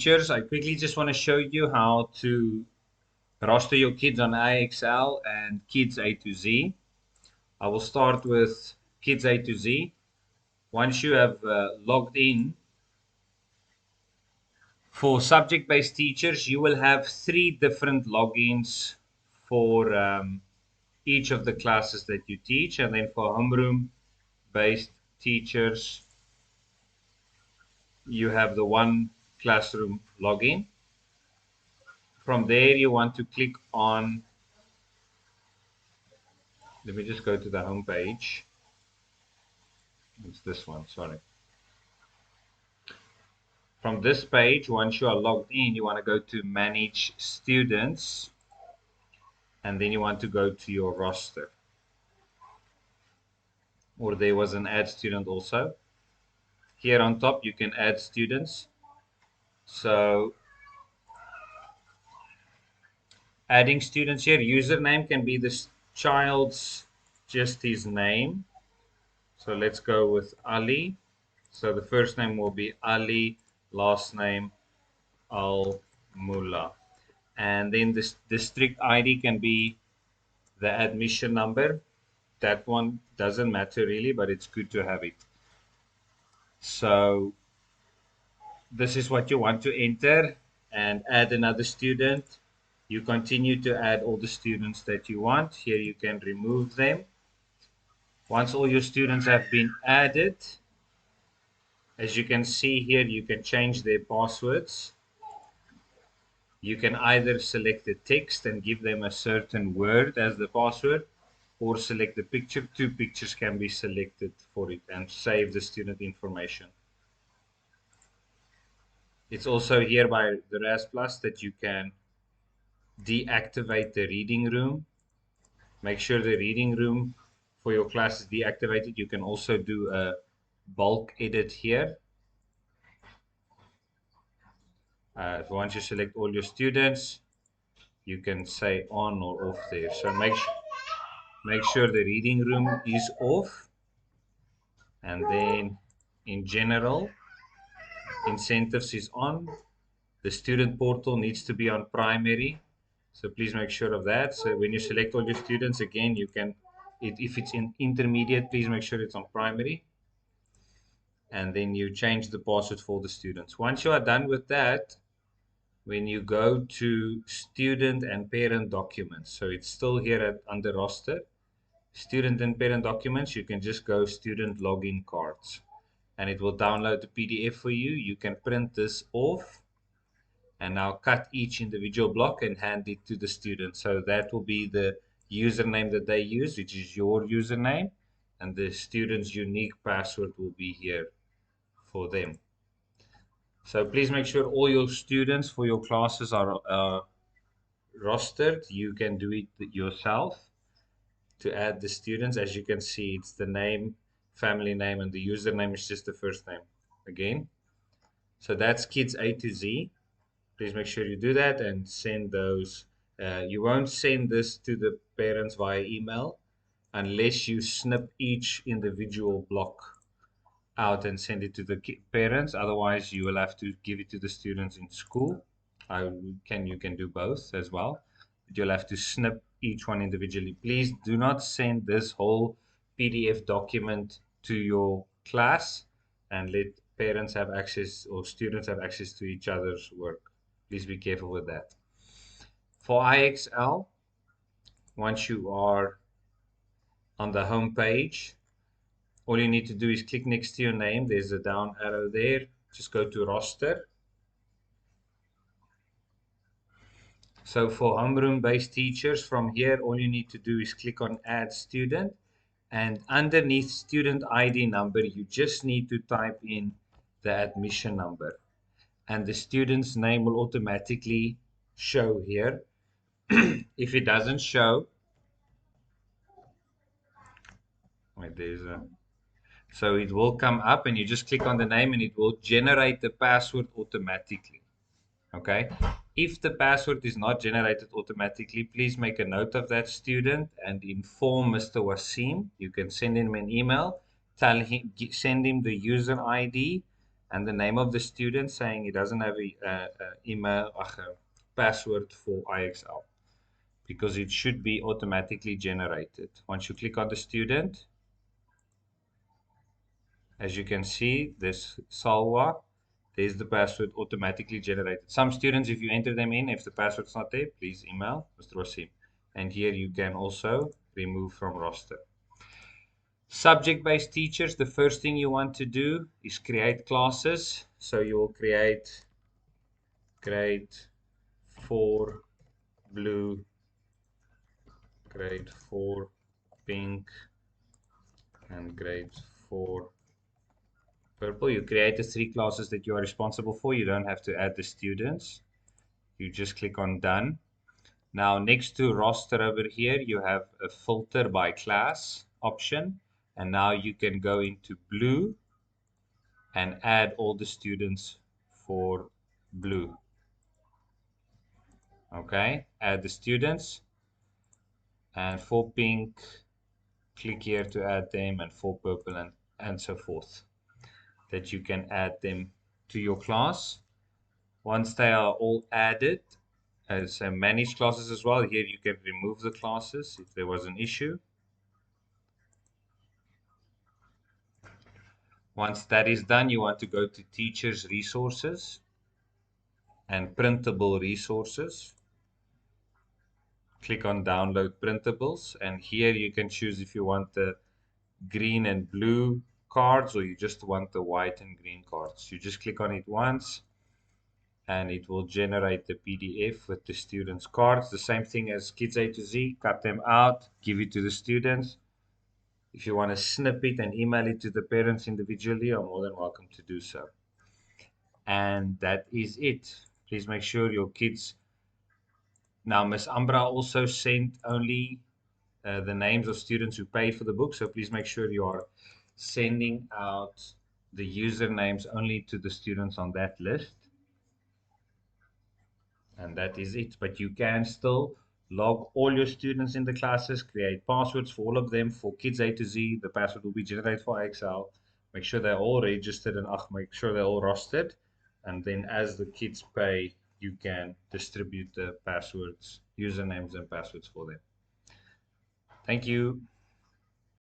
Teachers, I quickly just want to show you how to roster your kids on IXL and kids A to Z. I will start with kids A to Z. Once you have logged in, for subject-based teachers, you will have 3 different logins for each of the classes that you teach. And then for homeroom-based teachers, you have the one classroom login. From there, you want to click on, let me just go to the home page. It's this one, sorry. From this page, once you are logged in, you want to go to Manage Students, and then you want to go to your roster. Or there was an Add Student also. Here on top, you can add students. So, adding students here, username can be the child's, just his name. So let's go with Ali. So the first name will be Ali, last name Al-Mullah. And then this district ID can be the admission number. That one doesn't matter really, but it's good to have it. So this is what you want to enter and add another student. You continue to add all the students that you want. Here you can remove them. Once all your students have been added, as you can see here, you can change their passwords. You can either select the text and give them a certain word as the password, or select the picture. 2 pictures can be selected for it and save the student information. It's also here by the Raz Plus that you can deactivate the reading room. Make sure the reading room for your class is deactivated. You can also do a bulk edit here. Once you select all your students, you can say on or off there. So make sure the reading room is off. And then in general, incentives is on. The student portal needs to be on primary. So please make sure of that. So when you select all your students, again, you can, if it's in intermediate, please make sure it's on primary. And then you change the password for the students. Once you are done with that, when you go to student and parent documents, so it's still here under roster, student and parent documents, you can just go student login cards. And it will download the PDF for you. You can print this off and now cut each individual block and hand it to the student. So that will be the username that they use, which is your username, and the student's unique password will be here for them. So please make sure all your students for your classes are rostered. You can do it yourself to add the students. As you can see, it's the name, family name, and the username is just the first name again. So that's kids A to Z. Please make sure you do that and send those. You won't send this to the parents via email unless you snip each individual block out and send it to the parents. Otherwise, you will have to give it to the students in school. You can do both as well. But you'll have to snip each one individually. Please do not send this whole PDF document to your class and let parents have access or students have access to each other's work. Please be careful with that. For IXL, once you are on the home page, all you need to do is click next to your name. There's a down arrow there. Just go to roster. So for homeroom-based teachers, from here, all you need to do is click on Add Student. And underneath Student ID number, you just need to type in the admission number. And the student's name will automatically show here. If it doesn't show, wait, so it will come up and you just click on the name and it will generate the password automatically. Okay. If the password is not generated automatically, please make a note of that student and inform Mr. Wasim. You can send him an email, send him the user ID and the name of the student saying he doesn't have a email, a password for IXL, because it should be automatically generated. Once you click on the student, as you can see, this Salwa, there's the password automatically generated. Some students, if you enter them in, if the password's not there, please email Mr. Wasim. And here you can also remove from roster. Subject-based teachers, the first thing you want to do is create classes. So you will create grade 4 blue, grade 4 pink, and grade 4 purple. You create the 3 classes that you are responsible for. You don't have to add the students. You just click on done. Now next to roster over here, you have a filter by class option. And now you can go into blue and add all the students for blue. Okay, add the students. And for pink, click here to add them, and for purple, and so forth, that you can add them to your class. Once they are all added, as manage classes as well, here you can remove the classes if there was an issue. Once that is done, you want to go to Teachers Resources and Printable Resources. Click on Download Printables, and here you can choose if you want the green and blue cards or you just want the white and green cards. You just click on it once and it will generate the PDF with the students' cards. The same thing as Kids A to Z, cut them out, give it to the students. If you want to snip it and email it to the parents individually, you're more than welcome to do so. And that is it. Please make sure your kids. Now, Miss Ambra also sent only the names of students who paid for the book, so please make sure you are sending out the usernames only to the students on that list. And that is it. But you can still log all your students in the classes, create passwords for all of them. For Kids A to Z, the password will be generated for IXL. Make sure they're all registered and make sure they're all rostered. And then as the kids pay, you can distribute the passwords, usernames, and passwords for them. Thank you.